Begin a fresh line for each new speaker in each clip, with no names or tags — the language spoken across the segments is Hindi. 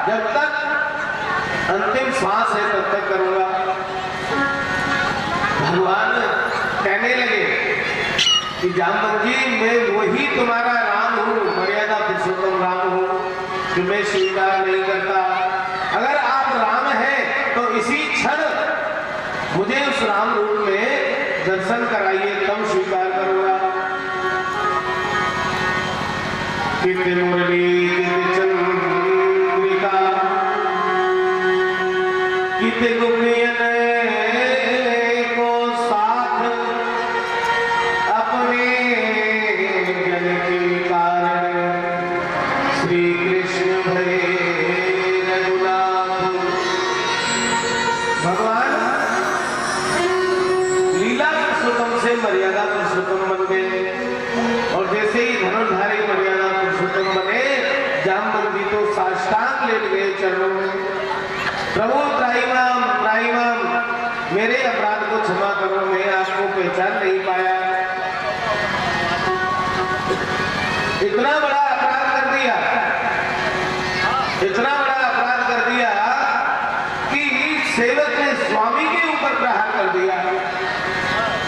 जब तक अंतिम श्वास है तब तक करूंगा। भगवान कहने लगे कि जामवंत जी मैं वही तुम्हारा राम हूँ, मर्यादा पुरुषोत्तम राम हूँ, कि मैं स्वीकार नहीं करता। अगर आप राम हैं तो इसी क्षण मुझे उस राम रूप में दर्शन कराइए, तब स्वीकार करूंगा। कित मुरली कित चंद्रिका कित गोपियन को साथ अपने जन के कारण श्री कृष्ण भये रघुनाथ। भगवान लीला पुरुषोत्तम से मर्यादा पुरुषोत्तम बन गए, और जैसे ही धनुर्धारी मर्यादा पुरुषोत्तम बने, जामवंत जी तो साष्टांग लेट गए चरणों में। प्रभु त्राहिमाम त्राहिमाम, मेरे अपराध को क्षमा करो, मैं आपको पहचान नहीं पाया। इतना बड़ा अपराध कर दिया, इतना बड़ा अपराध कर दिया कि सेवक ने स्वामी के ऊपर प्रहार कर दिया।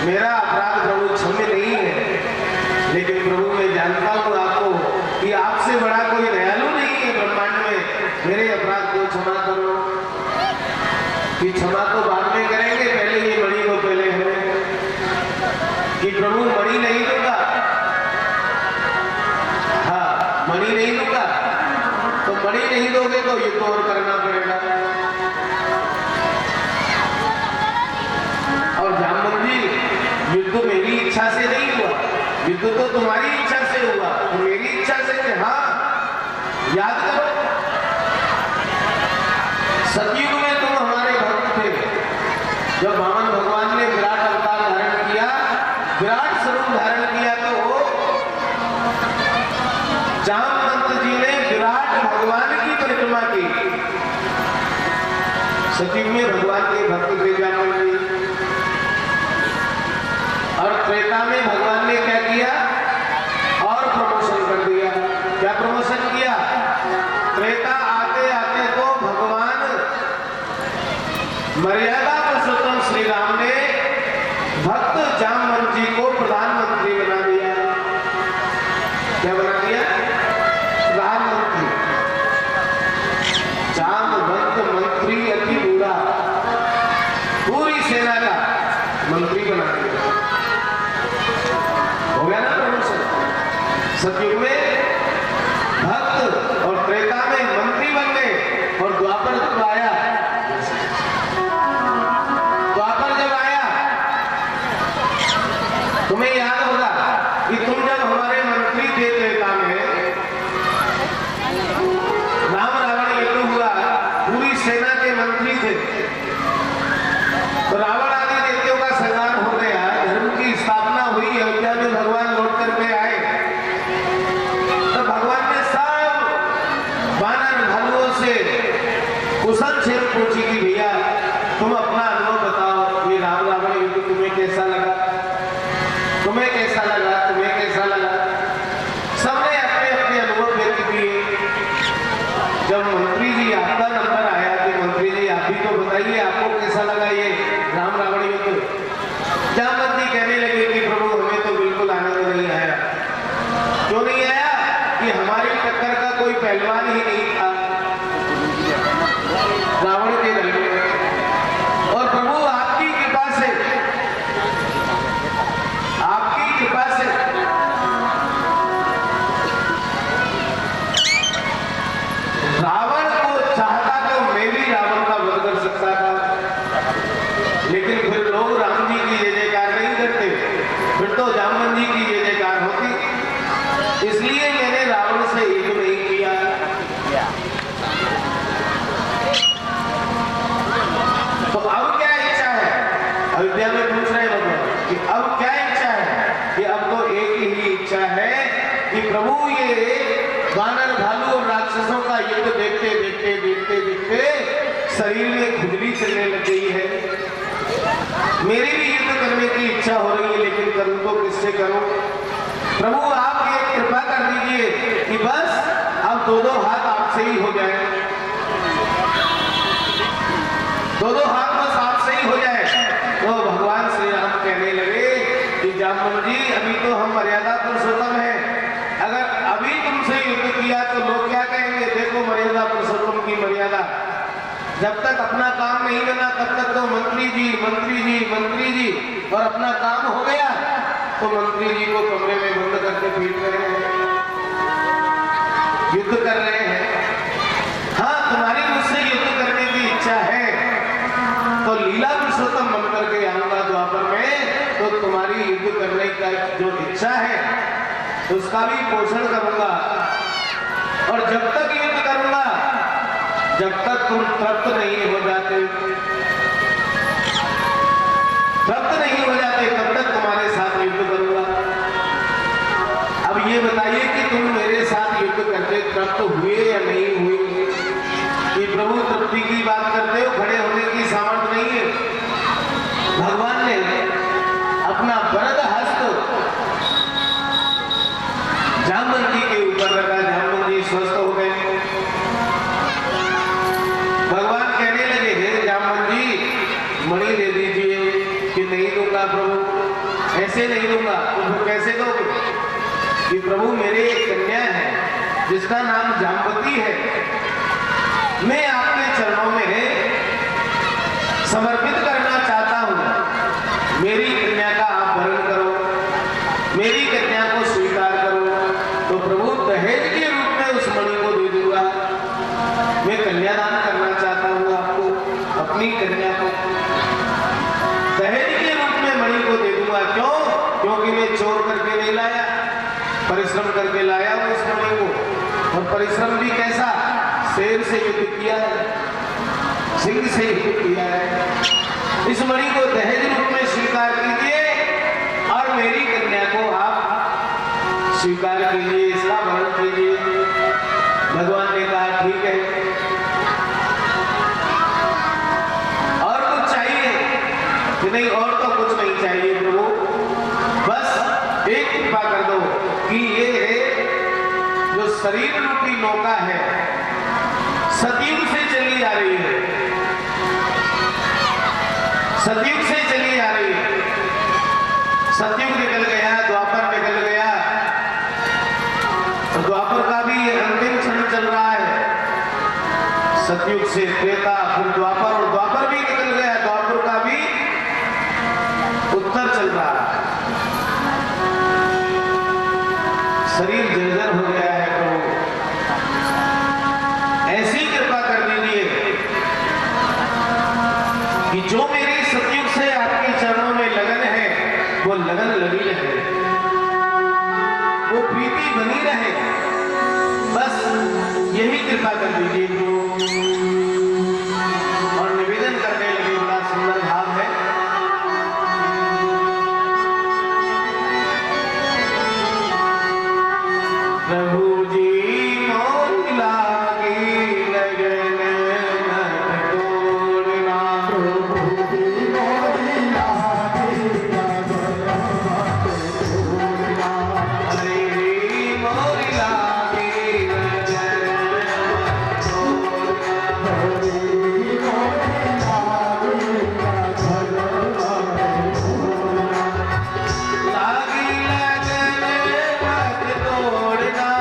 मेरा अपराध प्रभु क्षम्य नहीं है, लेकिन प्रभु मैं जानता हूँ आपको कि आपसे बड़ा कोई दयालु नहीं है ब्रह्मांड में, मेरे अपराध को क्षमा करो। कि क्षमा तो बाद में करेंगे, पहले ये मणि को पहले हमें, कि प्रभु मणि नहीं दूंगा, हाँ मणि नहीं दूंगा, तो मणि नहीं दोगे तो युद्ध और करना पड़ेगा। और जामवंत जी युद्ध मेरी इच्छा से नहीं हुआ, युद्ध तो तुम्हारी इच्छा से हुआ, तो मेरी इच्छा से। हाँ याद करो, सतयुग में तुम हमारे भक्त थे, जब वामन भगवान ने विराट अवतार धारण किया, विराट स्वरूप धारण किया, तो जामवंत जी ने विराट भगवान की परिक्रमा की। सतयुग में भगवान के भक्त थे जामवंत जी, और त्रेता में भगवान ने क्या किया, और प्रमोशन कर दिया। क्या प्रमोशन किया? त्रेता आते आते तो भगवान मर्यादा पुरुषोत्तम श्री राम ने भक्त जामवंत जी को प्रधानमंत्री बना दिया। क्या बना दिया? प्रधानमंत्री। जामवंत मंत्री अति बुरा, पूरी सेना का मंत्री बना दिया। हो गया ना प्रमोशन। सतयुग में भक्त और त्रेता में मंत्री बन गए, और द्वापर जब आया, द्वापर जब आया, तुम्हें याद होगा कि तुम जब हमारे मंत्री थे त्रेता में, राम रावण युद्ध हुआ, पूरी सेना के मंत्री थे, तो रावण आदि दैत्यों का संहार हो गया, धर्म की स्थापना हुई, अयोध्या में भगवान लौट करके आए। तो भगवान ने सब वानर भालुओं से कुशल क्षेम पूछी कि भैया तुम अपना अनुभव बताओ, ये राम रावण युद्ध तुम्हें कैसा लगा, तुम्हें कैसा लगा, तुम्हें कैसा लगा। सबने अपने अपने अनुभव व्यक्त किए। जब मंत्री जी आपका नंबर आया कि मंत्री जी आप भी तो बताइए आपको कैसा लगा ये राम रावण युद्ध। जामवंत जी कहने लगे कि प्रभु हमें तो बिल्कुल आनंद नहीं आया। क्यों नहीं आया? कि हमारी टक्कर का कोई पहलवान ही नहीं था रावण के दल में, और प्रभु आपकी कृपा से, आपकी कृपा से रावण को चाहता तो मैं भी रावण का वध कर सकता था, लेकिन फिर लोग राम जी की जय जयकार नहीं करते, फिर तो जामवंत जी की जय जयकार होती। इसलिए मैंने रावण से युद्ध नहीं किया। तो अब क्या इच्छा है? अयोध्या में पूछ रहे भगवान कि अब क्या इच्छा है? कि अब तो एक ही इच्छा है कि प्रभु ये वानर भालू और राक्षसों का युद्ध देखते देखते देखते देखते शरीर में खुजली चलने लग गई है। मेरी भी युद्ध करने की इच्छा हो रही है, लेकिन करूं तो किससे करूं? प्रभु आप ये कृपा कर दीजिए कि बस अब दो हाथ आपसे ही हो जाए। दो हाथ बस आपसे ही हो जाए। तो भगवान श्री राम कहने लगे कि जामवंत जी अभी तो हम मर्यादा पुरुषोत्तम है, अगर अभी तुमसे युद्ध किया तो लोग क्या कहेंगे, देखो मर्यादा पुरुषोत्तम की मर्यादा। जब तक अपना काम नहीं बना तब तक तो मंत्री जी मंत्री जी मंत्री जी, और अपना काम हो गया तो मंत्री जी को कमरे में बंद करके पीट रहे हैं, युद्ध कर रहे हैं। हाँ, तुम्हारी मुझसे युद्ध करने की इच्छा है तो लीला पुरुषोत्तम बन करके आऊंगा द्वापर में, तो तुम्हारी युद्ध करने का जो इच्छा है उसका भी पोषण करूंगा। और जब तक युद्ध करूंगा, जब तक तुम तृप्त नहीं हो जाते, तृप्त नहीं हो जाते, तब तक तुम्हारे साथ युद्ध करूंगा। अब ये बताइए कि तुम मेरे साथ युद्ध करते तृप्त हुए या नहीं हुए? कि प्रभु तृप्ति की बात करते हो, खड़े होने की सामर्थ्य नहीं है। भगवान ने अपना वरद हस्त जामवंत जी के ऊपर रखा, जामवंत जी स्वस्थ हो गए। भगवान कहने लगे, हे जामवंत जी मणि दे दीजिए। कि नहीं दूंगा प्रभु, ऐसे नहीं दूंगा। तो फिर कैसे दोगे? कि प्रभु मेरे एक कन्या है जिसका नाम जामवती है, मैं आपके चरणों में समर्पित करना चाहता हूं, मेरी कन्या का आप वरण करो, मेरी कन्या को स्वीकार करो। तो प्रभु दहेज के रूप में उस मणि को दे दूंगा, मैं कन्यादान करना चाहता हूं आपको, अपनी कन्या को दहेज के रूप में मणि को दे दूंगा। क्यों? क्योंकि मैं चोर करके नहीं लाया, परिश्रम करके लाया हूं उस मणि को। और परिश्रम भी कैसा? शेर से युद्ध किया है, सिंह से युद्ध किया है। इस मणि को दहेज रूप में स्वीकार कीजिए और मेरी कन्या को आप स्वीकार कीजिए, इसका वरण कीजिए। भगवान ने कहा ठीक है। और कुछ चाहिए? कि नहीं, और तो कुछ नहीं चाहिए प्रभु, बस एक कृपा कर दो कि ये जो शरीर रूपी नौका है सतयुग से चली आ रही है, सतयुग से चली आ रही है। सतयुग निकल गया, द्वापर निकल गया, तो द्वापर का भी अंतिम क्षण चल रहा है। सतयुग से त्रेता, फिर द्वापर, और द्वापर भी निकल गया, द्वापर का भी उत्तर चल रहा है। शरीर जर्जर हो गया है प्रभु, ऐसी कृपा कर दीजिए कि जो मेरी सतयुग से आपके चरणों में लगन है वो लगन लगी रहे, वो प्रीति बनी रहे, बस यही कृपा कर दीजिए। और निवेदन करने लगे, बड़ा सुंदर भाव है। प्रभु जी मोर लागी लगन मत तोड़ना, प्रभु जी मोर लागी लगन मत तोड़ना, हरे मोर लागी लगन मत तोड़ना, हरे मोर लागी लगन मत तोड़ना, लागी लगन मत तोड़ना।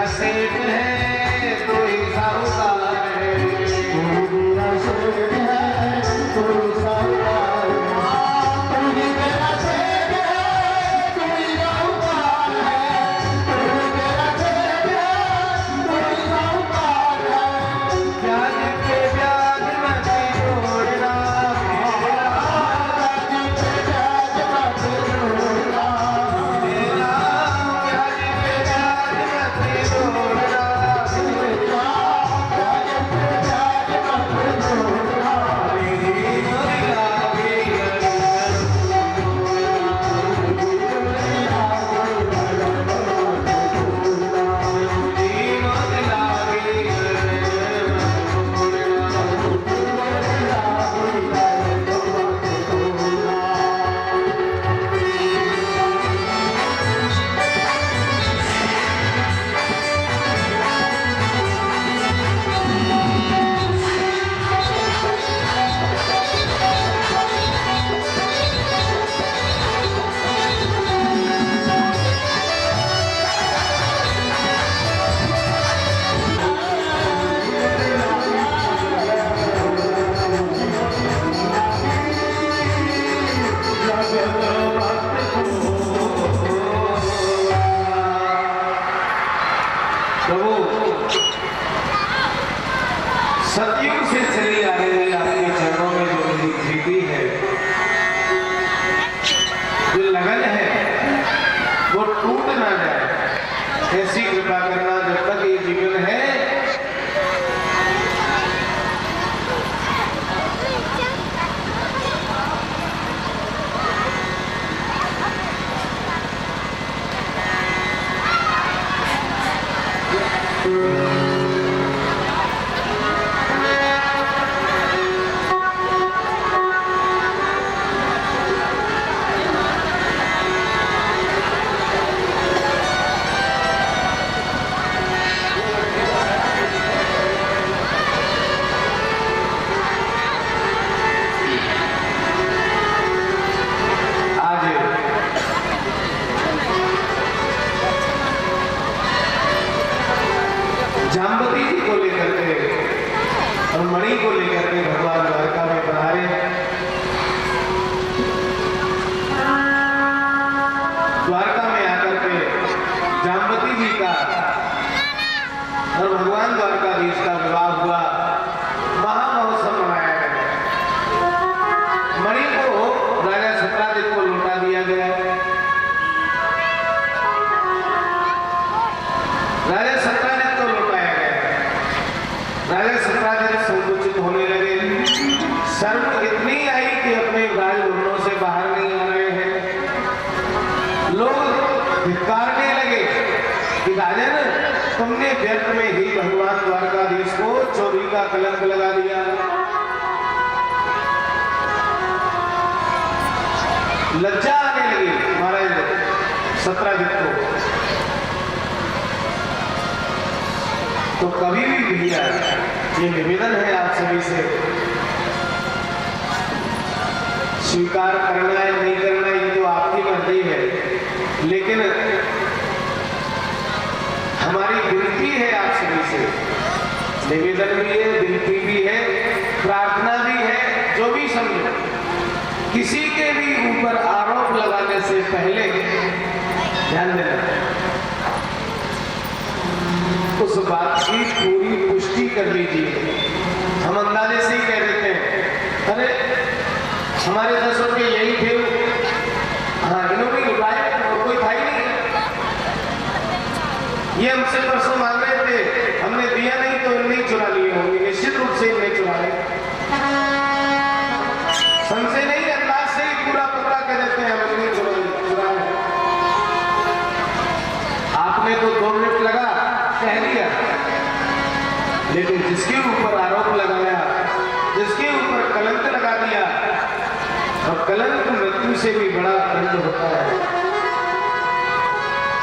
मेरा सेठ है तू ही साहूकार है, तू मेरा सेठ है तू ही साहूकार है, तू ही मेरा सेठ है तू ही साहूकार है, तू ही मेरा सेठ है तू ही साहूकार है, ब्याज पे ब्याज मत जोड़ना, ब्याज पे ब्याज मत जोड़ना, मेरा ब्याज पे ब्याज मत जोड़ना, मेरा ब्याज पे ब्याज मत जोड़ना, मेरी मोरिया सतयुग से चली आ रही आपके चरणों में जो मेरी प्रीति है, जो लगन है, वो टूट ना जाए, ऐसी कृपा करना जब तक ये जीवन है। जाम्बती जी को लेकर के और मणि को लेकर के भगवान द्वारका में पधारे। द्वारका में आकर के जाम्बती जी का और भगवान द्वारकाधीश का विवाह हुआ, महामहोत्सव मनाया गया। मणि को राजा सत्राजित को लौटा दिया गया। राजा सत्राजित को लौटाया गया। राजा सत्राजित संकुचित होने लगे। शर्म इतनी आई कि अपने राजभवनों से बाहर नहीं आ रहे हैं। लोग धिक्कारने लगे कि राजन, तुमने व्यर्थ में ही भगवान द्वारकाधीश को चोरी का कलंक लगा दिया। लज्जा आने लगी महाराज सत्राजित को। तो कभी भी भैया ये निवेदन है आप सभी से, स्वीकार करना है नहीं करना ये तो आपकी मर्जी है, लेकिन हमारी विनती है आप सभी से, निवेदन भी है, विनती भी है, प्रार्थना भी है, जो भी समझो, किसी के भी ऊपर आरोप लगाने से पहले ध्यान देना, उस बात की पूरी पुष्टि कर लीजिए। हम अंदाजे से ही कह देते हैं, अरे हमारे 10 रुपये यही थे, हाँ इन्होंने लुटाए और कोई था ही नहीं, ये हमसे परसों मांग रहे थे, हमने दिया नहीं तो इन्हें चुरा लिए होंगे, निश्चित रूप से इन्हें चुराए। संशय नहीं, अंदाज से ही पूरा पता कह देते हैं हम इन्हें चुराए। आपने तो 2 मिनट लगा कह दिया, लेकिन जिसके ऊपर आरोप लगाया, जिसके ऊपर कलंक लगा दिया, और कलंक मृत्यु से भी बड़ा दंड होता है।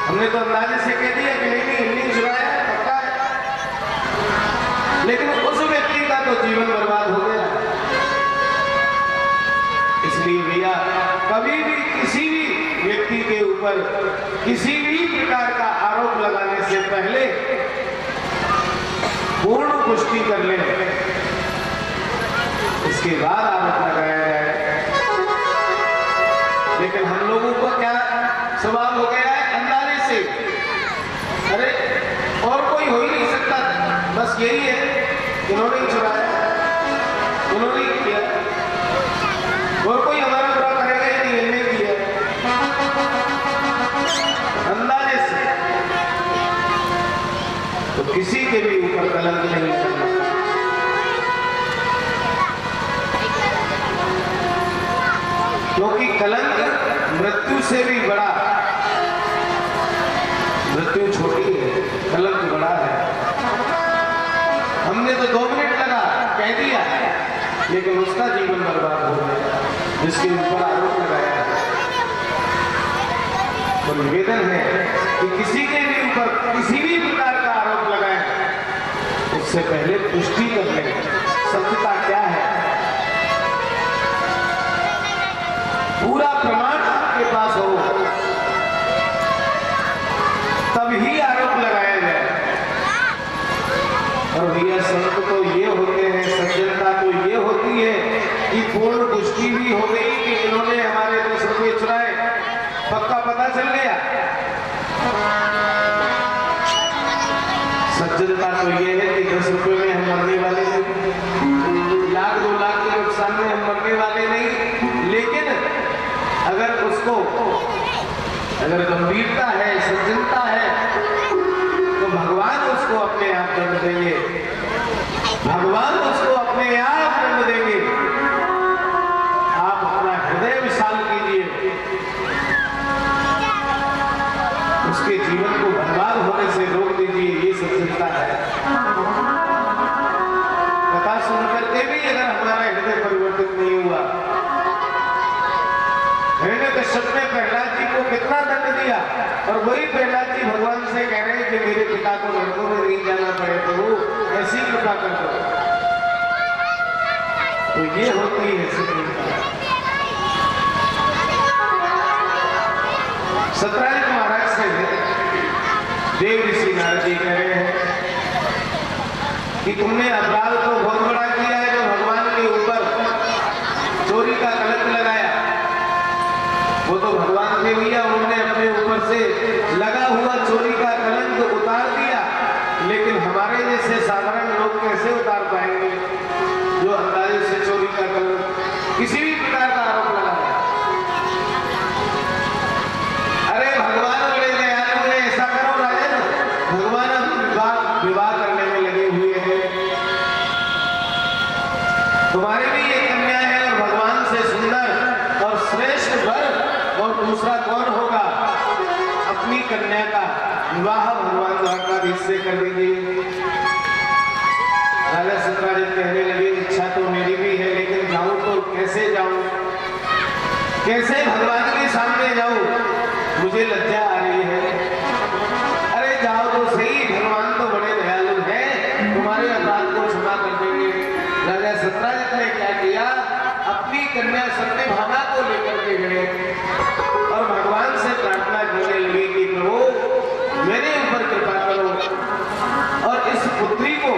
हमने तो अंदाजे से कह दिया कि नहीं चुराया पक्का है, लेकिन उस व्यक्ति का तो जीवन बर्बाद हो गया। इसलिए भैया कभी भी किसी भी व्यक्ति के ऊपर किसी भी प्रकार का आरोप लगाने से पहले पूर्ण पुष्टि कर लें, इसके बाद आरोप लगाया जाए। लेकिन हम लोगों को क्या स्वभाव हो गया है, अंदाजे से, अरे और कोई हो ही नहीं सकता, बस यही है, इन्होंने ही चुराया, इन्होंने ही किया, और कोई हमारा बुरा करेगा ही नहीं, इन्होंने किया, अंदाजे से। तो किसी के भी ऊपर कलंक नहीं करना, क्योंकि कलंक मृत्यु से भी बड़ा, मृत्यु छोटी है, कलंक बड़ा है। हमने तो 2 मिनट लगा कह दिया, लेकिन उसका जीवन बर्बाद हो गया जिसके ऊपर आरोप लगाया है। तो निवेदन है कि किसी के भी ऊपर किसी भी प्रकार का आरोप लगाए, उससे पहले पुष्टि कर लें सत्यता क्या है, पूरा प्रमाण आपके पास हो, तब ही आरोप लगाया जाए। और भैया संत तो ये होते हैं, सज्जनता तो ये होती है कि पूर्ण पुष्टि भी हो गई कि इन्होंने हमारे 10 रुपये चुराए, पक्का पता चल गया। सज्जनता तो ये है कि 10 रुपये में हम मरने वाले नहीं, 1 2 लाख के नुकसान में हम मरने वाले नहीं। लेकिन अगर उसको, अगर गंभीरता है, सज्जनता है, तो भगवान उसको अपने आप दंड देंगे, भगवान उसको अपने आप दंड देंगे। आप अपना हृदय विशाल कीजिए, उसके जीवन को बर्बाद होने से रोक दीजिए, ये सज्जनता है। कथा सुनकर के भी अगर हमारा हृदय परिवर्तित नहीं हुआ, हिरण्यकश्यप ने प्रहलाद जी को कितना दंड दिया, और वही प्रहलाद जी भगवान से कह रहे हैं कि मेरे पिता को नरकों में नहीं जाना पड़े, तो वो ऐसी कृपा कर दो। तो ये होती है सत्यता। सत्राजित महाराज से देव ऋषि नारद जी कह रहे हैं कि तुमने अपराध को बहुत बड़ा किया है, जो भगवान के ऊपर चोरी का कलंक लगाया, वो तो भगवान ने दिया, उन्होंने अपने ऊपर से लगा हुआ चोरी का कलंक उतार दिया। लेकिन हमारे जैसे साधारण लोग कैसे उतार पाएंगे, जो अंदाजे से चोरी का कलंक, किसी भी प्रकार का आरोप लगाया। अरे भगवान बड़े दयालु है, ऐसा करो राजन, भगवान अब विवाह करने में लगे हुए हैं, तुम्हारे भी ये कन्या है, और भगवान से सुंदर और श्रेष्ठ वर और दूसरा कौन होगा, अपनी कन्या का विवाह भगवान द्वारकाधीश से कर दीजिए। राजा सत्राजित कहने लगे, इच्छा तो मेरी भी है, लेकिन जाऊं तो कैसे जाऊं, कैसे भगवान के सामने जाऊं, मुझे लज्जा आ रही है। अरे जाओ तो सही, भगवान तो बड़े दयालु हैं, तुम्हारे अपराध को क्षमा कर देंगे। राजा सत्राजित ने क्या किया, अपनी कन्या सत्यभामा को लेकर के गए और भगवान से प्रार्थना करने लगे कि प्रभु मेरे ऊपर कृपा करो, और इस पुत्री को,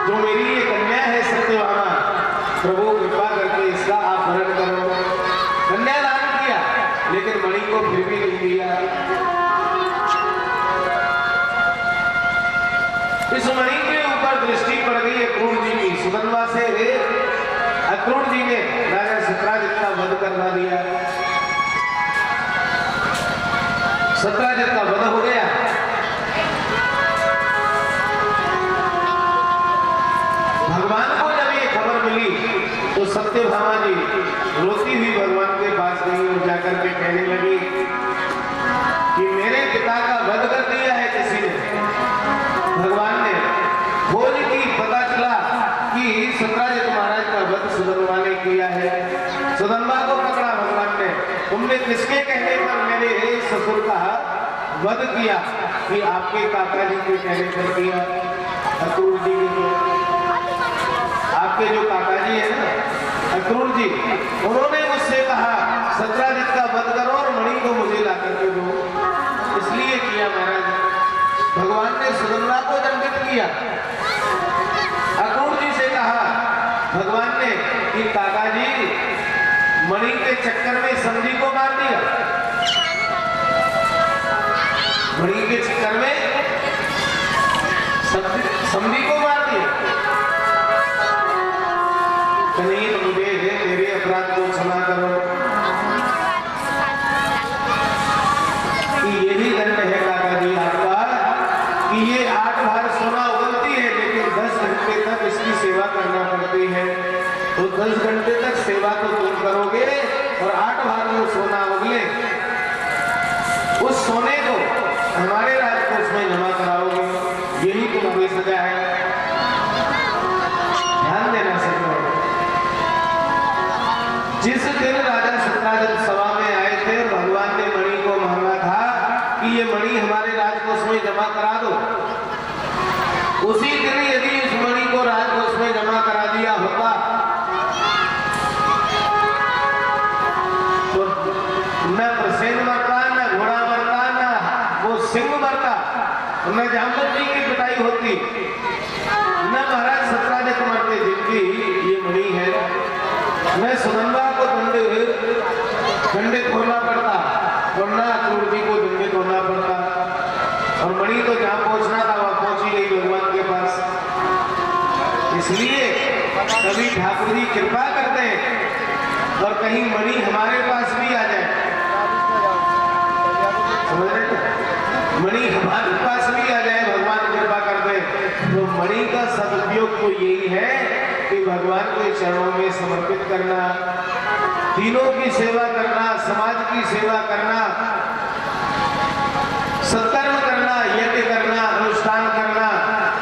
जो मेरी ये कन्या है सत्यभामा, प्रभु कृपा करके इसका अपहरण करो। कन्यादान किया, लेकिन मणि को फिर भी नहीं दिया। इस मणि के ऊपर दृष्टि पड़ गई अक्रूर जी की, सुगंधवा से अक्रूर जी ने राजा सत्राजित का वध करवा दिया। सत्राजित का वध हो गया। भगवान को जब ये खबर मिली तो सत्यभामा जी रोती हुई भगवान के पास गई और जाकर के कहने लगी कि मेरे पिता का वध कर दिया है किसी ने। भगवान ने खोज की, पता चला कि सत्राजित महाराज का वध सुदंबा ने किया है। सुदंबा को पकड़ा भगवान ने, तुमने किसके कहने पर मेरे ससुर का वध किया? कि आपके काका जी के कहने पर किया, अक्रूर जी के किया। आपके जो काका जी है ना अक्रूर जी, उन्होंने मुझसे कहा सत्राजित का वध करो और मणि को मुझे ला करके दो, इसलिए किया महाराज। किया। अक्रूर जी से कहा भगवान ने कि काका जी मणि के चक्कर में समधी को मार दिया, मणि के चक्कर में समधी को मार दिया। नहीं मुझे मेरे अपराध को क्षमा करो कि यही दंड है काका जी आपका कि ये 8 बार सोना उगलती है लेकिन 10 घंटे तक इसकी सेवा करना पड़ती है। तो 10 घंटे तक सेवा तो तुम करोगे और 8 बार वो सोना उगले, उस सोने को हमारे राजकोष में जमा कराओगे, यही तुम्हारी सजा है। ध्यान देना सकते। जिस दिन राजा सत्राजित सभा में आए थे भगवान ने मणि को मांगा था कि ये मणि हमारे राजकोष में जमा करा दो, उसी दिन यदि इस मणि को राजकोष में जमा करा दिया होता तो न प्रसेन मरता, न घोड़ा मरता, न वो सिंह मरता, न जामवंत जी की पिटाई होती, न महाराज सत्राजित मरते जिनकी ये मणि है, न सुनंदा को दंडित होना पड़ता और न अक्रूर जी को दंडित होना पड़ता। और मणि तो जहां पहुंचना था वहां पहुंच ही गई भगवान के पास। इसलिए कभी ठाकुर जी कृपा करते हैं और कहीं मणि हमारे पास भी आ जाए, समझ रहे हैं? मणि हमारे पास भी आ जाए, भगवान कृपा करते तो मणि का सदुपयोग तो यही है कि भगवान के चरणों में समर्पित करना, तीनों की सेवा करना, समाज की सेवा करना, सत्कर्म करना, यज्ञ करना, अनुष्ठान करना,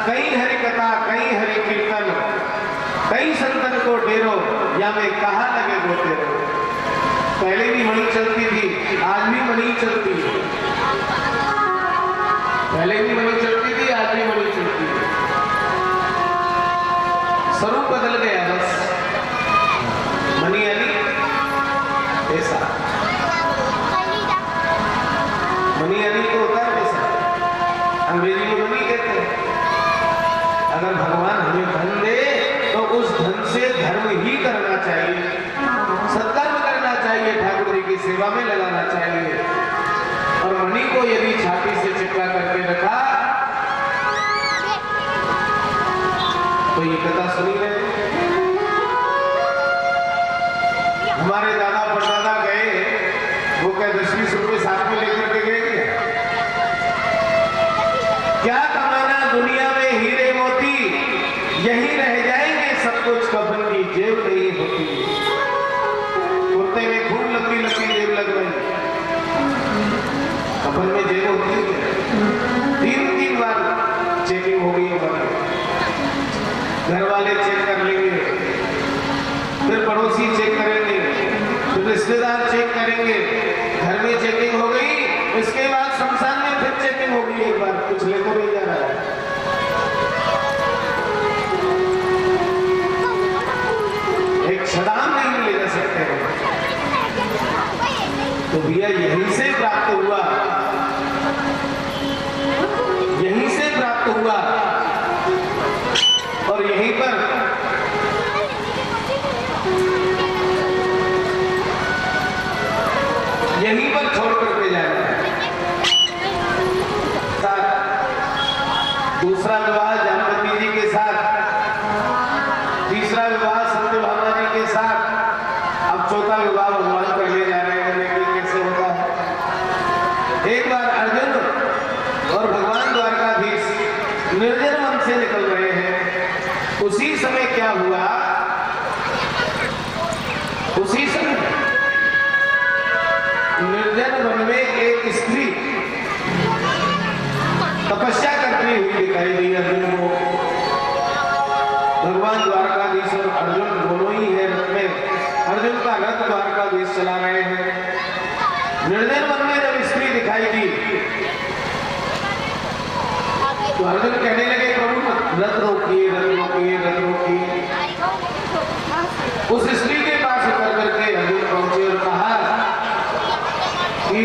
कई हरि कथा, कई हरि कीर्तन, कई संतन को डेरो या मैं कहा लगे गोते रहो। पहले भी मणि चलती थी, आज भी मणि चलती है। पहले भी मणि चलती थी, आज भी मणि चलती है। स्वरूप बदल गया बस। मणि यानी पैसा, मनी यानी तो होता है पैसा, अंग्रेजी में मनी कहते हैं। अगर भगवान हमें धन दे तो उस धन से धर्म ही करना चाहिए, सत्कर्म करना चाहिए, ठाकुर जी की सेवा में लगाना चाहिए। और मणि को यदि छाती से चिपका करके रखा तो ये कथा सुनी रहे। हमारे दादा परदादा गए, वो क्या 10-20 रुपए साथ में लेकर के गए क्या कमाना दुनिया में हीरे मोती, यही रह जाएंगे सब कुछ, कफन की जेब नहीं होती। कुर्ते में खूब लंबी लंबी जेब लग रही, कफन में जेब होती है। 3-3 बार चेकिंग हो गई हमारी, घर वाले चेक कर लेंगे, फिर पड़ोसी चेक करेंगे, फिर रिश्तेदार चेक करेंगे, घर में चेकिंग हो गई, इसके बाद शमशान में फिर चेकिंग होगी एक बार, कुछ लेकर नहीं जा रहा है। एक छदाम नहीं ले जा सकते हैं। तो भैया यहीं से प्राप्त हुआ, यहीं से प्राप्त हुआ और यहीं पर छोड़ करके जाएगा। दूसरा विवाह जामवती जी के साथ, तीसरा विवाह सत्यभामा जी के साथ, अब चौथा विवाह भगवान कर ले जा रहे हैं। लेकिन कैसे होता है? एक बार अर्जुन और भगवान द्वारकाधीश निर्जन वन से निकल रहे हैं। उसी समय क्या हुआ, उसी समय निर्जन वन में एक स्त्री तपस्या करती हुई दिखाई दी अर्जुन को। भगवान द्वारकाधीश और अर्जुन दोनों ही है रथ में, अर्जुन का रथ द्वारकाधीश चला रहे हैं। निर्जन वन में जब स्त्री दिखाई दी तो अर्जुन कहने लगे प्रभु रथ रोकिए, रथ रोकिए, रथ रोकिए। उस स्त्री के पास उतर करके अर्जुन पहुंचे और कहा कि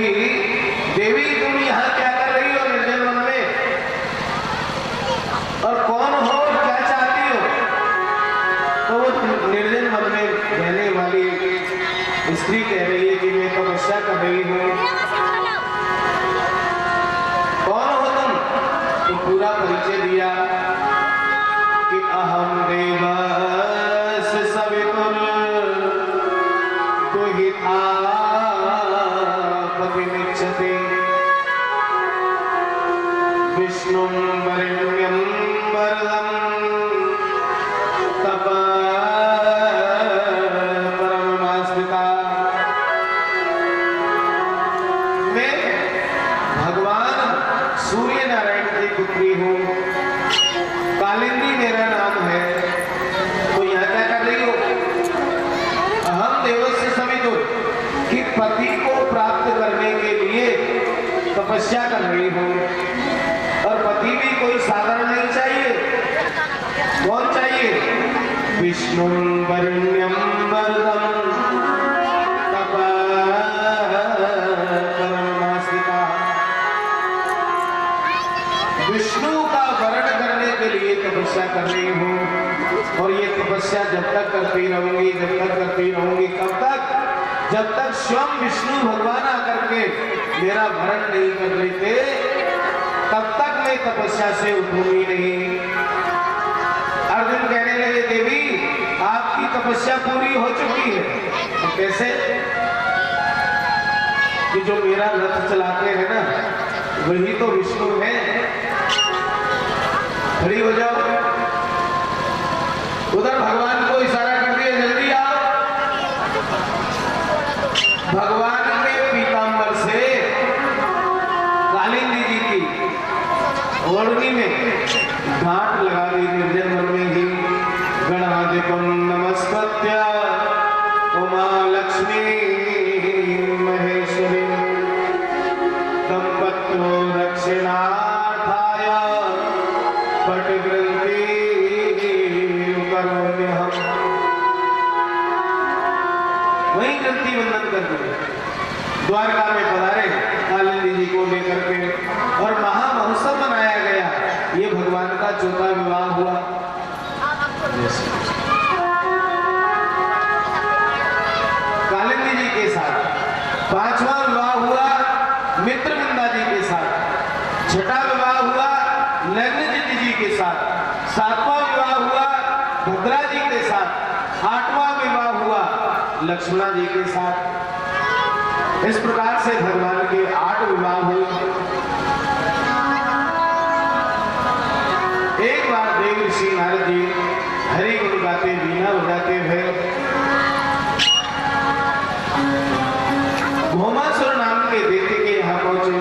देवी तुम यहाँ क्या कर रही हो निर्जन वन में, और विष्णुं वरेण्यं वरदं परमास्मिता। मैं भगवान सूर्य नारायण की पुत्री हूँ, कालिंदी मेरा नाम है। तो यहाँ क्या कर रही हो? अहम देवस्य समितो कि पति को प्राप्त करने के लिए तपस्या कर रही हूँ। और पति भी कोई साधारण नहीं चाहिए। कौन चाहिए? विष्णु वरेण्यम वरदं परमास्मिता। विष्णु का वरण करने के लिए तपस्या कर रही हूँ। और ये तपस्या जब तक करती रहूंगी, जब तक करती रहूंगी, कब तक? जब तक स्वयं विष्णु भगवान आकर के मेरा वरण नहीं कर लेते, तब तक मैं तपस्या से उठूंगी नहीं। अर्जुन कहने लगे, देवी आपकी तपस्या पूरी हो चुकी है। तो कैसे? कि जो मेरा रथ चलाते हैं ना, वही तो विष्णु है। खड़ी हो जाओ। उधर भगवान को इशारा कर दिया, जल्दी आओ। भगवान के पीतांबर से कालिंदी जी की ओढ़नी में गांठ लगा दी। निर्जन मन में ही गणाधिपं नमस्कृत्य उमा लक्ष्मी महेश्वरी दंपत्यो दक्षिणार्थाय पटग्रंथि करोम्यहम्। वहीं ग्रंथि वंदन कर दिए। द्वारका में पधारे कालिंदी जी को लेकर के और महामहोत्सव मनाया गया। ये भगवान का चौथा विवाह हुआ। कालिंदी जी के साथ। पांचवा विवाह हुआ मित्रविंदा जी के साथ। छठा विवाह हुआ लग्नजित जी के साथ। सातवां विवाह हुआ भद्रा जी के साथ। आठवां विवाह हुआ लक्ष्मणा जी के साथ। इस प्रकार से भगवान के 8 विवाह हुए। एक बार देव ऋषि नारद जी हरि गुण गाते, बीना बजाते हुए भौमासुर नाम के दैत्य के यहाँ पहुंचे,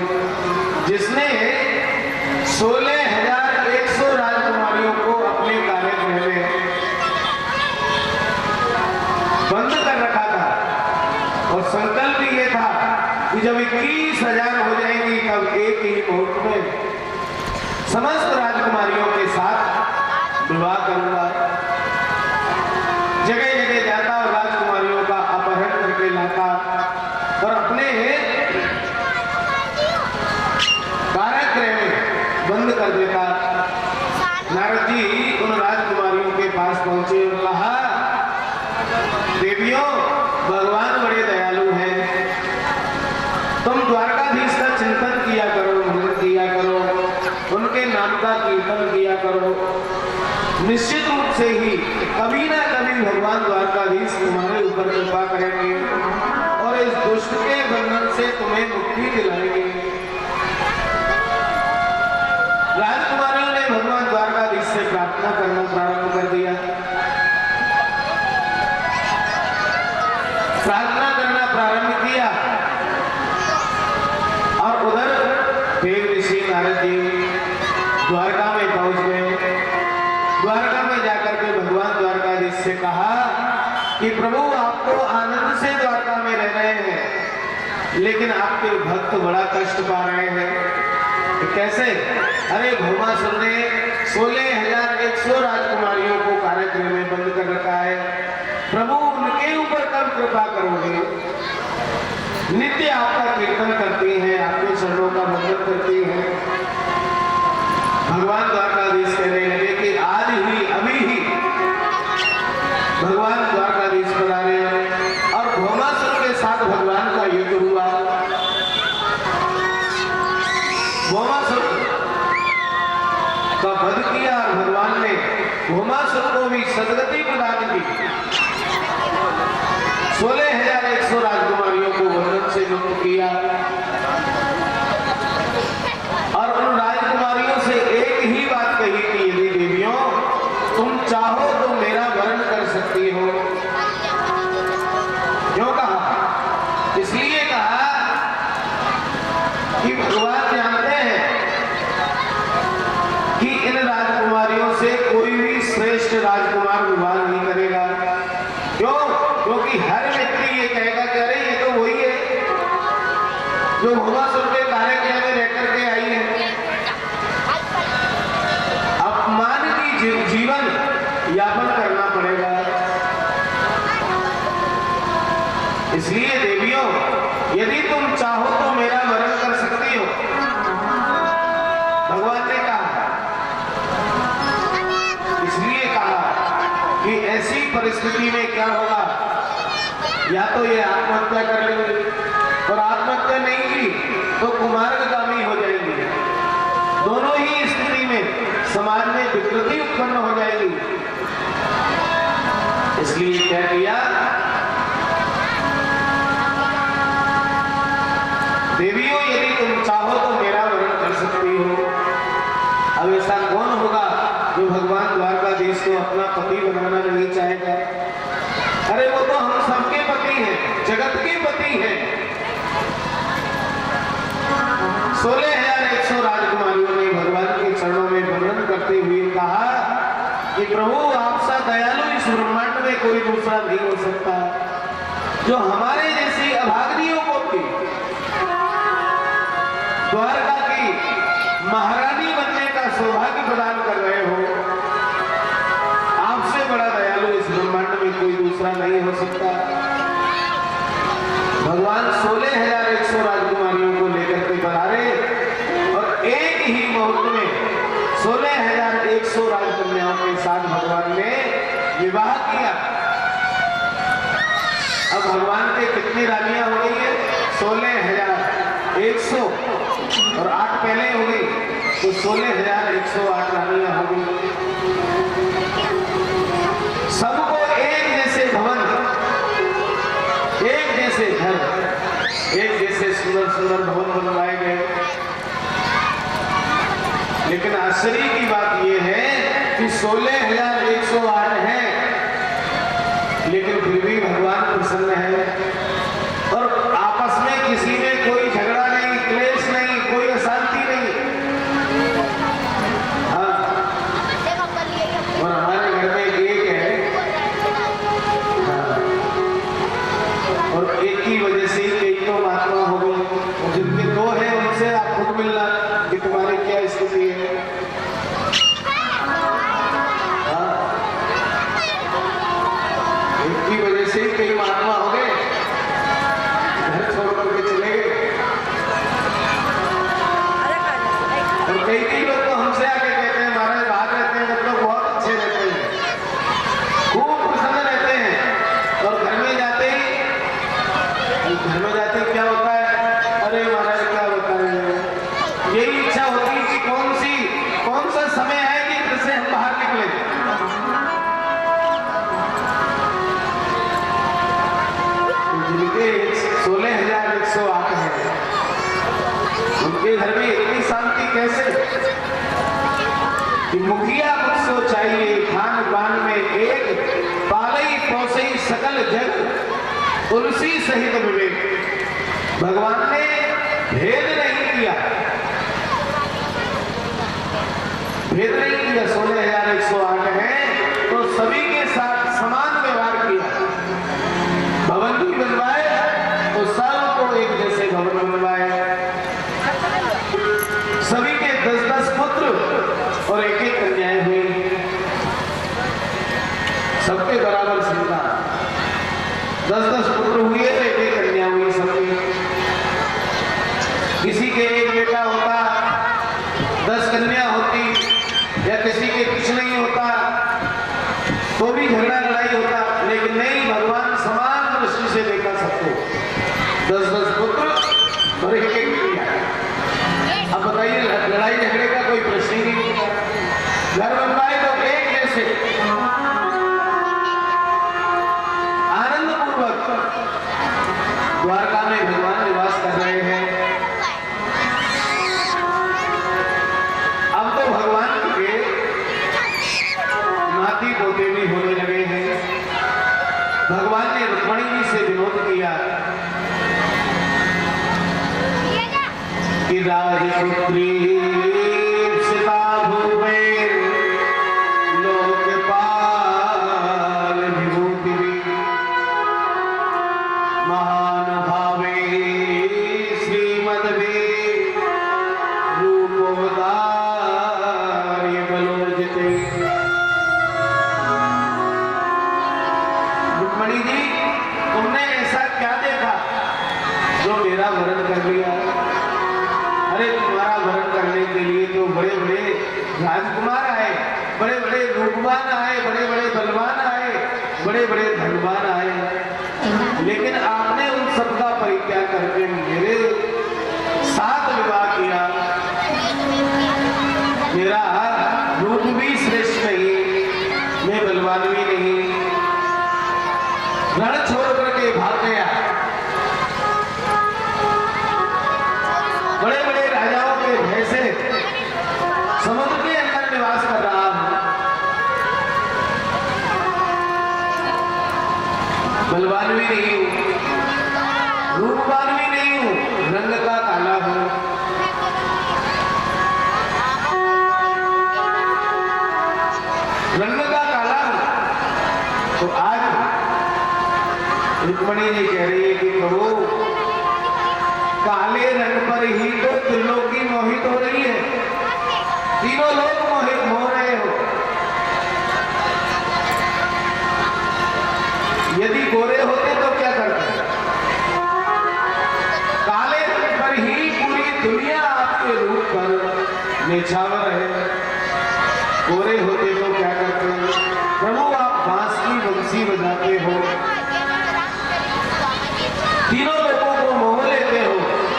जिसने 16,100 राजकुमारियों को अपने कार्यक्रम में बंद कर रखा था। और संकल्प ये था कि जब 21,000 हो जाएंगी, तब एक ही मुहूर्त में समस्त राजकुमारियों के साथ विवाह करूंगा। जगह जगह जाता और राजकुमारियों का अपहरण करके लाता और अपने कारागृह में बंद कर देता। नारद जी उन राजकुमारियों के पास पहुंचे और कहा, देवियों, भगवान बड़े दयालु हैं। तुम द्वारकाधीश का चिंतन किया करो, मनन किया करो, उनके नाम का कीर्तन किया करो। निश्चित रूप से ही कभी ना कभी भगवान द्वारकाधीश तुम्हारे ऊपर कृपा करेंगे और इस दुष्ट के बंधन से तुम्हें मुक्ति दिलाएंगे। राजकुमारियों ने भगवान द्वारकाधीश से प्रार्थना करना प्रारंभ कर दिया। प्रार्थना करना प्रारंभ किया और उधर देव ऋषि नारद जी द्वारका में पहुंच गए। द्वारका में जाकर के भगवान द्वारकाधीश से कहा कि प्रभु, आपको आनंद से द्वारका में रह रहे हैं, लेकिन आपके भक्त बड़ा कष्ट पा रहे हैं। तो कैसे? अरे भौमासुर ने 16,100 राजकुमारियों को कारागृह में बंद कर रखा है। प्रभु, उनके ऊपर कब कृपा करोगे? नित्य आपका कीर्तन करती हैं, आपके चरणों का वंदन करती हैं। भगवान द्वारकाधीश कहने लगे कि आज ही, अभी ही भगवान द्वारकाधीश पधारे और भौमासुर के साथ भगवान का युद्ध हुआ। भौमासुर का वध किया और भगवान ने भौमासुर को भी सदगति प्रदान की। 16,100 राजकुमारियों को बंधन से मुक्त किया और उन राजकुमारियों परिस्थिति में क्या होगा, या तो ये आत्महत्या कर लेंगे और आत्महत्या नहीं की तो कुमार्गगामी हो जाएंगे। दोनों ही स्थिति में समाज में विकृति उत्पन्न हो जाएगी। इसलिए क्या किया, देवियों यदि तुम चाहो तो मेरा वरण कर सकती हो। अब ऐसा कौन होगा जो भगवान द्वारकाधीश को अपना पति बनाना नहीं चाहेगा? अरे वो तो हम सबके पति हैं, जगत के पति हैं। 16,100 राजकुमारियों ने भगवान के चरणों में वंदन करते हुए कहा कि प्रभु आपसा दयालु इस ब्रह्मांड में कोई दूसरा नहीं हो सकता, जो हमारे जैसी अभाग्नियों को भी द्वारका की महारानी बनने का सौभाग्य प्रदान कर रहे हो। आपसे बड़ा दयालु इस ब्रह्मांड में कोई दूसरा नहीं हो सकता। भगवान 16,100 राजकुमारियों को लेकर के पधारे और एक ही मुहूर्त में 16,100 राजकन्याओं के साथ भगवान ने विवाह किया। अब भगवान के कितनी रानियां हो गई है? 16,100 और 8 पहले हो गई तो 16,108 रानियां हो गई। सबको एक जैसे भवन, एक जैसे घर, एक जैसे सुंदर सुंदर भवन बनवाए गए। लेकिन आश्चर्य की बात यह है कि 16,108 हैं, लेकिन फिर भी भगवान प्रसन्न है और आपस में किसी में कोई झगड़ा नहीं, क्लेश नहीं, कोई अशांति नहीं। हाँ, और हमारे घर में एक है, हाँ, और एक की वजह से कई तो महात्मा हो गए, और जिनके 2 हैं उनसे आप खुद मिलना कि तुम्हारी क्या स्थिति है। हाँ, एक की वजह से कई महात्मा हो गए, घर छोड़ करके चले गए। और कई लोग तो हमसे आके कहते हैं महाराज बाहर रहते हैं, मतलब बहुत अच्छे रहते हैं, खूब प्रसन्न रहते हैं, और घर में जाते ही क्या होता है, अरे महाराज क्या बताएं, यही इच्छा होती है कि कौन सा समय है कि घर से हम बाहर निकले। जिनके 16,108 है उनके घर में इतनी शांति कैसे कि मुखिया मुझको चाहिए खान पान में एक, पालई पोसई सकल जग तुलसी सहित विवेक। भगवान ने भेद नहीं किया, 16,108 है तो सभी के साथ समान व्यवहार किया। भवन भी बनवाए तो सबको एक जैसे भवन बनवाए। सभी के 10-10 पुत्र और एक कन्याएं हुई, सबके बराबर संतान। 10-10 पुत्र हुए तो एक कन्या हुई सबकी। किसी के एक बेटा होता, 10 कन्या होती, या किसी के कुछ नहीं होता तो भी झगड़ा लड़ाई होता। लेकिन नहीं, भगवान समान दृष्टि से देखा सबको, 10-10 पुत्र और एक कन्या। अब बताइए, लड़ाई झगड़े का कोई प्रश्न ही नहीं होता। घर बनवाए तो एक जैसे आनंद पूर्वक द्वारका में भगवान निवास कर रहे हैं। अब तो भगवान के नाती पोते भी होने लगे हैं। भगवान ने रुक्मिणी जी से विनोद किया कि राजपुत्री सीता भूपे लोकपाल विभूति महानुभावे श्रीमद्वे रूपोदार्य बलोर्जिते। रुक्मिणी जी, तुमने ऐसा क्या देखा जो मेरा वरण कर लिया? अरे तुम्हारा वरण करने के लिए तो बड़े बड़े राजकुमार आए, बड़े बड़े रूपवान आए, बड़े बड़े बलवान आए, बड़े बड़े धनवान आए, लेकिन आपने उन सबका परित्याग करके मेरे साथ विवाह किया। मेरा रूप भी श्रेष्ठ नहीं, मैं बलवान भी नहीं, रण छोड़ करके भाग गया। बड़े बड़े राजाओं के भय से समुद्र के अंदर निवास कर रहा हूं। बलवान भी नहीं हूं, रूपवान भी नहीं हूं, रंग का काला हूं। रंग का काला हूं। तो आज रुक्मणी जी कह रही है कि प्रभु, काले रंग पर ही तो त्रिलोकी मोहित हो रही है, तीनों लोग मोहित हो रहे हो। यदि गोरे होते तो क्या करते? काले रंग पर ही पूरी दुनिया आपके रूप पर निछावर है। गोरे होते तो क्या करते? प्रभु, आप बांस की बंसी बजाते हो, तीनों लोगों को मोह लेते हो,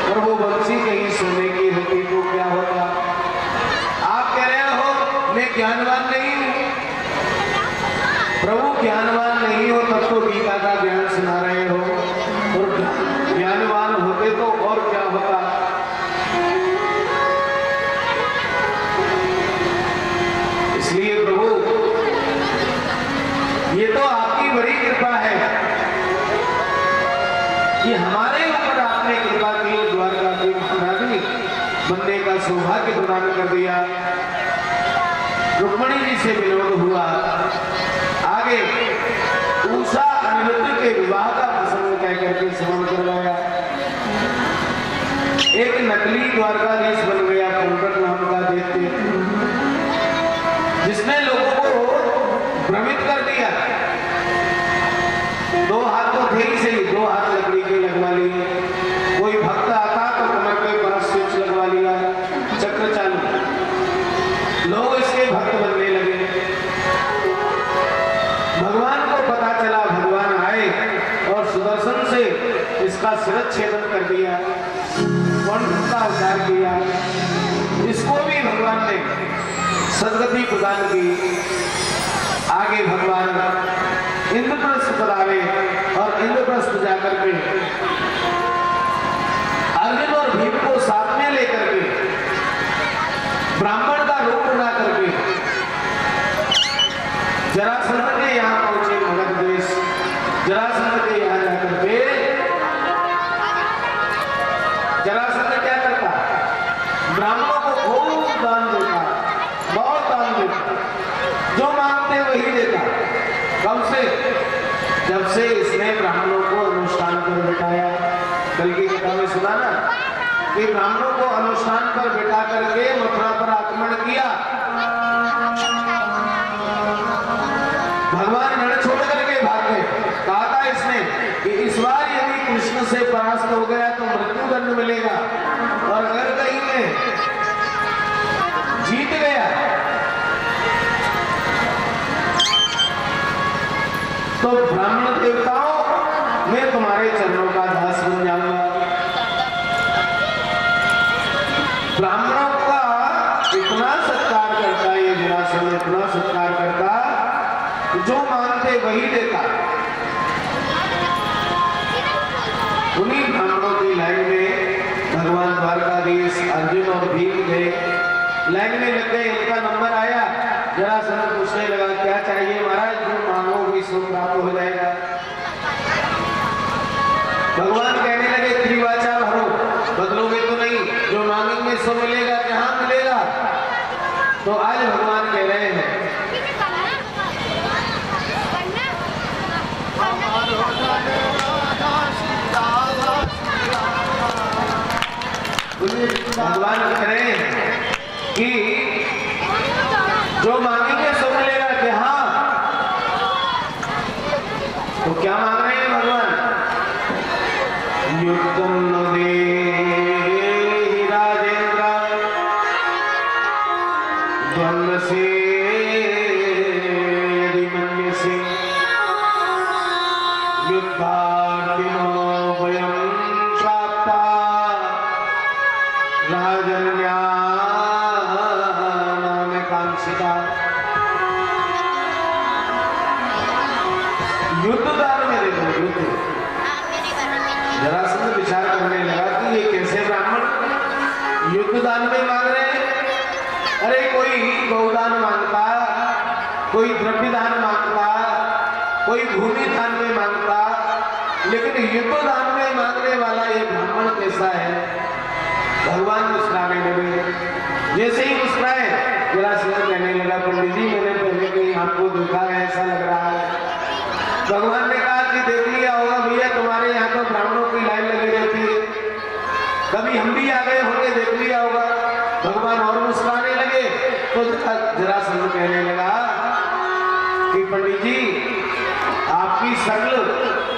और वो बंसी कहीं सोने की होती तो क्या होता? आप कह रहे हो मैं ज्ञानवान नहीं हूं। प्रभु, ज्ञानवान नहीं हो तब तो गीता का ज्ञान सुना रहे हो, और ज्ञानवान होते तो और क्या होता? इसलिए प्रभु, ये तो आपकी बड़ी कृपा है कि हमारे ऊपर आपने कृपा की, द्वारका की महारानी बनने का सौभाग्य प्रदान कर दिया। रुक्मणी जी से विनोद हुआ। आगे उषा अनिरुद्ध के विवाह का प्रसंग कह करके श्रवण करवाया। एक नकली द्वारकाधीश बन गया पंकज नाम का दैत्य, जिसने लोगों को भ्रमित कर दिया। दो हाथ तो थे ही सही, दो हाथ लकड़ी के लगवा लिए। कोई भक्त आता तो कमर पे परस स्विच लगवा लिया, चक्र चालू। लोग इसके भक्त बनने लगे। भगवान को पता चला, भगवान आए और सुदर्शन से इसका शिरच्छेदन कर दिया, कंठ का उद्धार किया। इसको भी भगवान ने सदगति प्रदान की। आगे भगवान इंद्रप्रस्थ पर आवे और इंद्रप्रस्थ जाकर के अर्जुन और भीम को साथ में लेकर के ब्राह्मण का रूप बना करके जरासंध के यहाँ पहुंचे। मगध देश जरासंध के यहाँ जाकर के जरासंध क्या करता? ब्राह्मणों को खूब दान देता, बहुत दान देता, जो मांगते वही देता। कब से? जब से इसने ब्राह्मणों को अनुष्ठान पर बिठाया। कल की कथा में सुना ना कि ब्राह्मणों को अनुष्ठान पर बिठा करके मथुरा पर आक्रमण किया। भगवान रण छोड़ करके भाग गए। कहा था इसने कि इस बार यदि कृष्ण से परास्त हो गया तो मृत्यु दंड मिलेगा, और अगर कहीं में जीत गया तो ब्राह्मण देवताओं मैं तुम्हारे चरणों का दास बन जाऊंगा। ब्राह्मणों का इतना सत्कार करता ये जरासंध, इतना सत्कार करता, जो मांगते वही देता। उन्हीं ब्राह्मणों की लाइन में भगवान द्वारकाधीश अर्जुन और भीम गए। लाइन में लग गए, उनका नंबर आया। जरासंध पूछने लगा क्या चाहिए महाराज? जो मांगोगे सो प्राप्त हो जाएगा। भगवान कहने लगे त्रिवाचा भरो, बदलोगे तो नहीं, जो मांगेंगे सो मिलेगा। कहाँ मिलेगा? तो आज भगवान कह रहे हैं भगवान कह रहे हैं कि जो मांगेंगे सो मिलेगा। कि हाँ, तो क्या मांग रहे हैं भगवान? युक्तम न देहि राजेंद्र द्वंद्व से यदि मन्यसे युद्धार्थिनो वयं प्राप्ता राजन्यानामेकांक्षिता। युद्ध दान में देखो, युद्ध। जरासंध विचार करने लगा कि ये कैसे ब्राह्मण युद्ध दान में मांग रहे हैं। अरे कोई गौदान मांगता, कोई द्रव्य दान मांगता, कोई भूमि दान में मांगता, लेकिन युद्ध दान में मांगने वाला ये ब्राह्मण कैसा है। भगवान मुस्कुराने लगे। जैसे ही मुस्कुराए जरासंध कहने लगा, पंडित जी मैंने पहले कहीं आपको देखा है, ऐसा लग रहा है। भगवान ने कहा कि देख लिया होगा भैया, तुम्हारे यहाँ तो ब्राह्मणों की लाइन लगी रहती है, कभी हम भी आ गए होंगे, देख लिया होगा। भगवान और मुस्कुराने लगे तो जरासंध कहने लगा कि पंडित जी आपकी शक्ल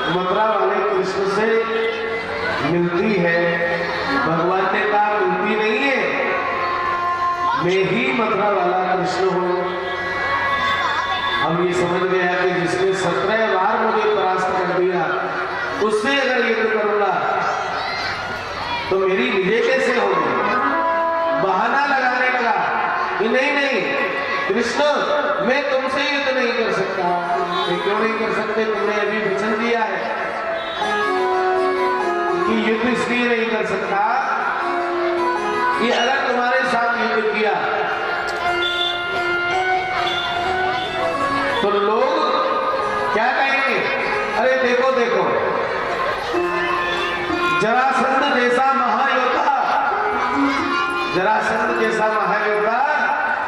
मथुरा वाले कृष्ण से मिलती है। भगवान ने कहा मिलती नहीं है, मैं ही मथुरा वाला कृष्ण हूँ। हम ये समझ गया कि जिसने 17 बार मुझे परास्त कर दिया, उससे अगर युद्ध करूंगा तो मेरी विजय कैसे होगी। बहाना लगाने लगा कि नहीं नहीं कृष्ण, मैं तुमसे युद्ध नहीं कर सकता। क्यों नहीं कर सकते? तुमने अभी वचन दिया है कि युद्ध इसलिए नहीं कर सकता कि अगर तुम्हारे साथ युद्ध किया तो लोग क्या कहेंगे। अरे देखो देखो, जरासंध जैसा महायोद्धा, जरासंध जैसा महायोद्धा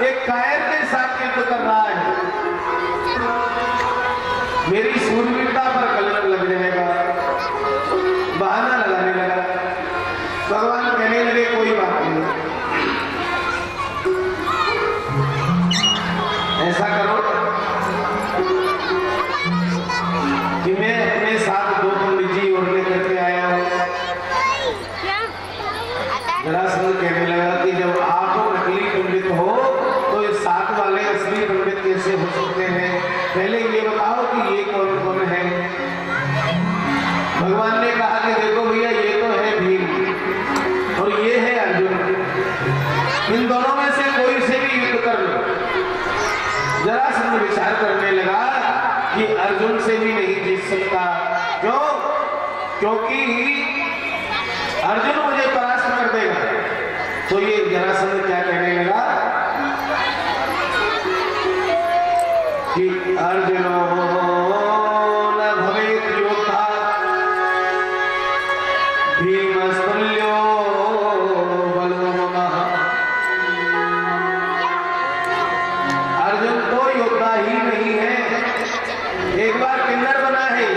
एक कायर के साथ युद्ध कर रहा है, मेरी सूरवीरता पर कलंक लग जाएगा। बहाना लगाने लगा। भगवान कहने लगे कोई बात नहीं, ऐसा करो कि मैं अपने साथ 2 पंडित जी और लेकर के आया हूं। जरासंध कहने लगा कि जब आप नकली पंडित हो तो ये साथ वाले असली पंडित कैसे हो सकते हैं। पहले ये बताओ कि ये कौन कौन है। भगवान ने कहा कि देखो भैया, ये तो है भीम और ये है अर्जुन, इन दोनों में से कोई से भी युद्ध कर लो। जरासंध विचार करने लगा कि अर्जुन से भी नहीं जीत सकता। क्यों? क्योंकि अर्जुन मुझे परास्त कर देगा। तो ये जरासंध क्या कहने लगा कि अर्जुनो न भवेत् योद्धा भीमस्तुल्यो बलो ममः। अर्जुन तो योद्धा ही नहीं है, एक बार किन्नर बना है।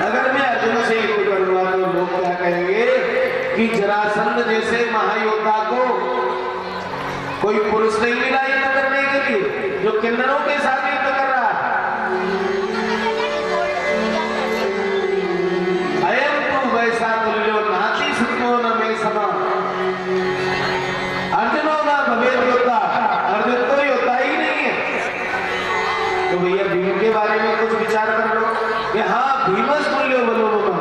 अगर मैं अर्जुन से युद्ध करूंगा तो लोग क्या कहेंगे कि जरासंध जैसे महायोद्धा को कोई पुरुष नहीं मिला युद्ध करने के लिए, जो किन्नरों के साथ युद्ध कर रहा है। अयम तु वैसा तुल्यो नाति सुतो न मे समा। अर्जुनो न भवेत् योद्धा, अर्जुन तो योद्धा ही नहीं है। तो भैया भीम के बारे में कुछ विचार कर लो कि हाँ भीमस्तुल्यो बलो मम,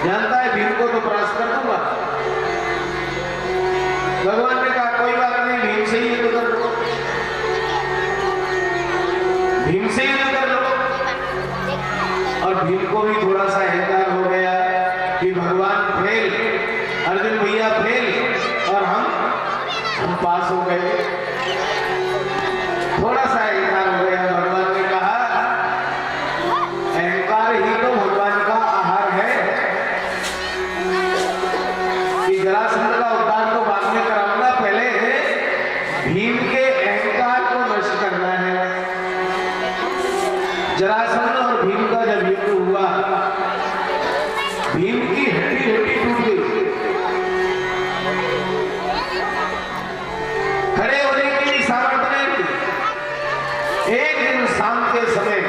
जानता है भीम को तो परास्त कर दूंगा। भगवान ने कहा कोई बात नहीं, भीम से ही युद्ध कर लो, भीम से युद्ध कर लो। और भीम को भी थोड़ा सा अहंकार हो गया कि भगवान फेल, अर्जुन भैया फेल और हम पास हो गए। थोड़ा सा अहंकार हो गया। भगवान ने कहा अहंकार ही तो भगवान का आहार है कि जरासंध का उद्धार तो बाद में कराऊंगा, पहले भीम के अहंकार को नष्ट करना है। जरासंध और भीम का जब युद्ध हुआ, भीम की हड्डी हड्डी टूट गई। खड़े होने की सामर्थ्य नहीं थी। एक दिन शाम के समय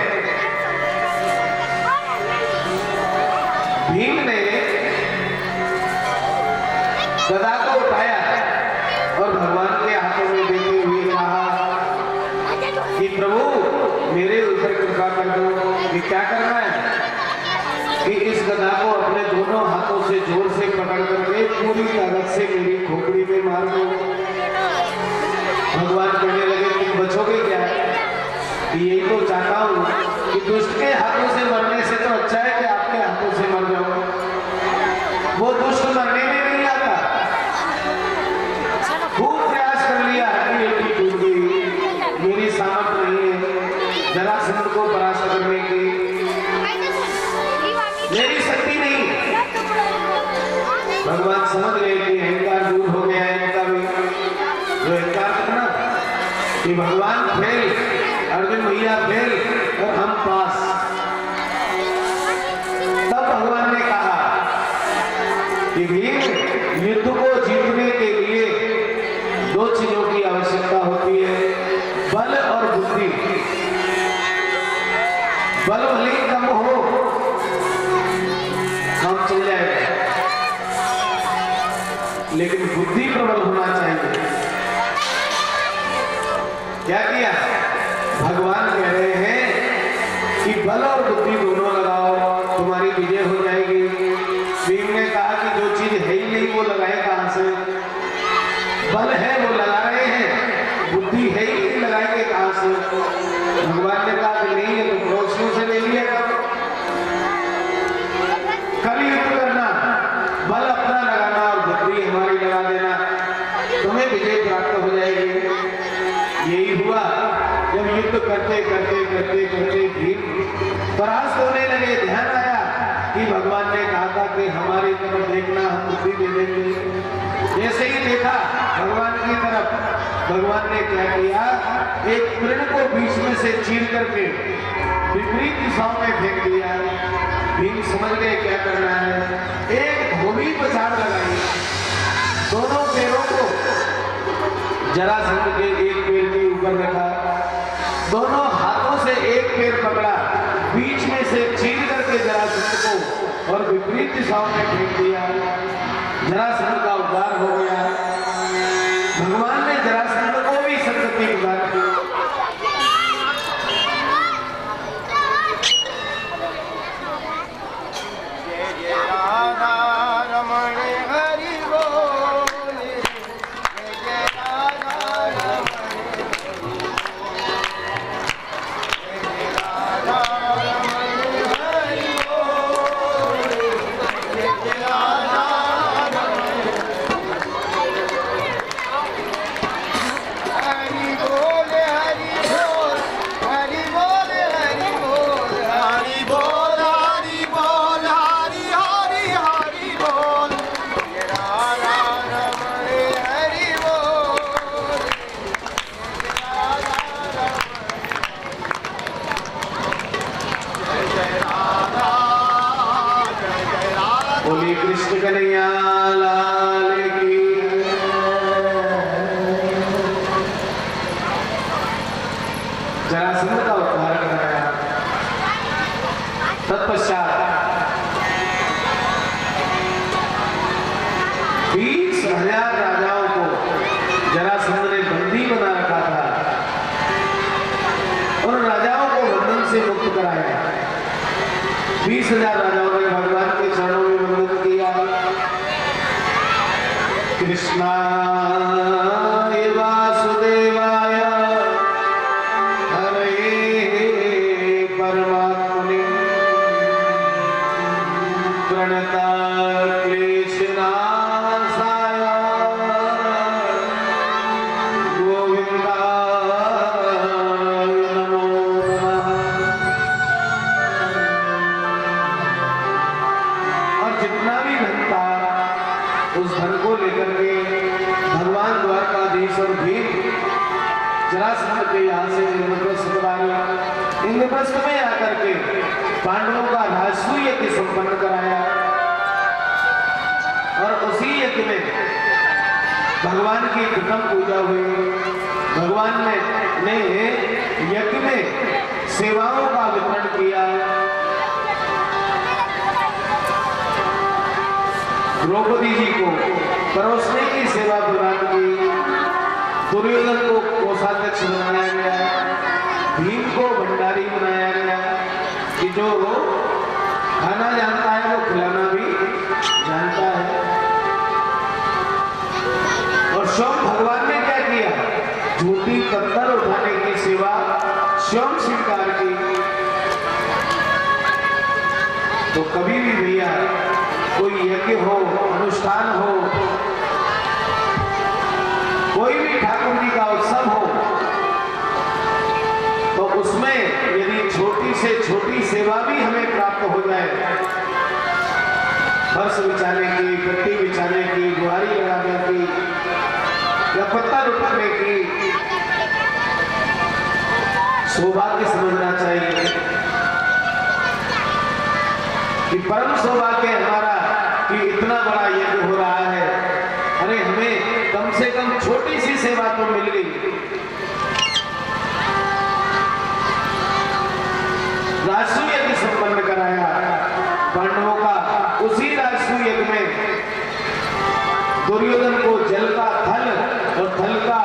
भीम ने गदा को उठाया और भगवान के हाथों में देते हुए कहा कि प्रभु मेरे ऊपर कृपा कर दो। ये क्या करना है? कि इस गदा को अपने दोनों हाथों से जोर से पकड़ करके पूरी ताकत से मेरी खोपड़ी में मार दो। भगवान कहने लगे तुम बचोगे क्या? यही तो चाहता हूँ कि दुष्ट के हाथों से मरने से तो अच्छा है कि आपके हाथों से मर जाओ। वो दुष्ट मरने में नहीं आता। खूब प्रयास कर लिया, हड्डी टूट गई, मेरी सामर्थ नहीं है जरासंध को परास्त करने की, मेरी शक्ति नहीं। भगवान समझ गए कि अहंकार दूर हो गया है इनका भी। जो अहंकार था ना कि भगवान फेल, अर्जुन भैया फेल और हम पास, तब भगवान ने कहा कि भीम, युद्ध को जीतने के लिए दो चीजों की आवश्यकता होती है, बल और बुद्धि। बल भले ही कम हो, हम चल जाएगा, लेकिन बुद्धि प्रबल होना चाहिए। क्या किया? भगवान कह रहे हैं कि बल और बुद्धि दोनों लगाओ, तुम्हारी विजय हो जाएगी। भीम ने कहा कि जो चीज है ही नहीं वो लगाए कहां से? बल है वो लगा रहे हैं, बुद्धि है ही नहीं लगाएंगे कहां से? भगवान ने कहा कि नहीं है तो पड़ोसियों से ले लिया करो, कल युद्ध करना, बल अपना लगाना और बुद्धि हमारी लगा देना, तुम्हें विजय प्राप्त हो जाएगी। यही हुआ जब युद्ध करते करते करते करते भीम परास्त होने लगे। ध्यान आया कि भगवान ने कहा था कि हमारी तरफ देखना, हम बुद्धि दे देंगे। जैसे ही देखा भगवान की तरफ, भगवान ने क्या किया? एक तृण को बीच में से चीर करके विपरीत दिशाओं में फेंक दिया। भीम समझ गए क्या करना है। एक धोबी पछाड़ लगाई, दोनों पैरों को जरासंध के एक पैर के ऊपर रखा, दोनों हाथों से एक पैर पकड़ा, बीच में से चीर करके जरासंध को और विपरीत दिशाओं में फेंक दिया। जरासंध का उद्धार हो गया। भगवान ने जरासंध को भी सदगति प्रदान की। कृष्ण कन्हैया लाल की। जरासंध का उद्धार कराया। तत्पश्चात 20,000 राजाओं को जरासंध ने बंदी बना रखा था और राजाओं को बंधन से मुक्त कराया। 20,000 राजाओं ने भगवान के चरणों में वंदन किया। कृष्णाय वासुदेवाय हरे परमात्मने प्रणता क्लेशनाशाय गोविंदाय नमो नमः। और जितना भी धन था उस धन को लेकर के भगवान द्वारकाधीश और भीम जरासंध के यहाँ से इंद्रप्रस्थ आए। इंद्रप्रस्थ में आकर के पांडवों का राजसूय यज्ञ संपन्न कराया और उसी यज्ञ में भगवान की प्रथम पूजा हुई। भगवान ने यज्ञ में सेवाओं का वितरण किया। द्रौपदी जी को परोसने की सेवा प्रदान की। दुर्योधन को कोषाध्यक्ष बनाया गया। भीम को भंडारी बनाया गया कि जो खाना जानता है वो खिलाना भी जानता है। और स्वयं भगवान ने क्या किया, झूठी पत्थर उठाने की सेवा स्वयं स्वीकार की। तो कभी भी भैया कोई यज्ञ हो, अनुष्ठान हो, कोई भी ठाकुर जी का उत्सव हो, तो उसमें यदि छोटी से छोटी सेवा भी हमें प्राप्त हो जाए, फर्श बिछाने की, पट्टी बिछाने की, बुहारी लगाने की या पत्थर उठाने की, सौभाग्य समझना चाहिए कि परम सौभाग्य हमारा कि इतना बड़ा यज्ञ हो रहा है। अरे हमें कम से कम छोटी सी सेवा तो मिल गई। राजसूय यज्ञ संपन्न कराया पांडवों का। उसी राजसूय यज्ञ में दुर्योधन को जल का थल और थल का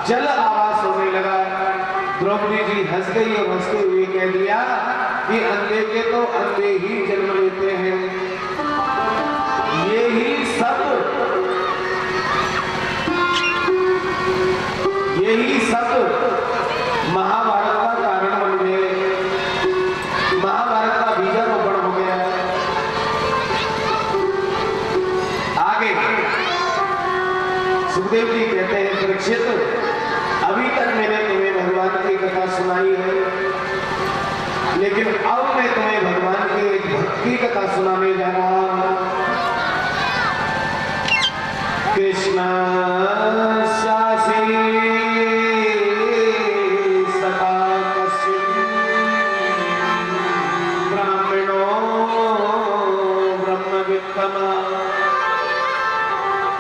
जल आवास होने लगा। द्रौपदी जी हंस गई और हंसते हुए कह दिया कि अंधे के तो अंधे ही जन्म लेते हैं। यही सब महाभारत का कारण बन गए, महाभारत का बीजारोपण हो गया। आगे सुखदेव जी कहते हैं, परीक्षित अभी तक मैंने तुम्हें भगवान की कथा सुनाई है, लेकिन अब मैं तुम्हें भगवान की भक्त की कथा सुनाने जा रहा हूं। कृष्ण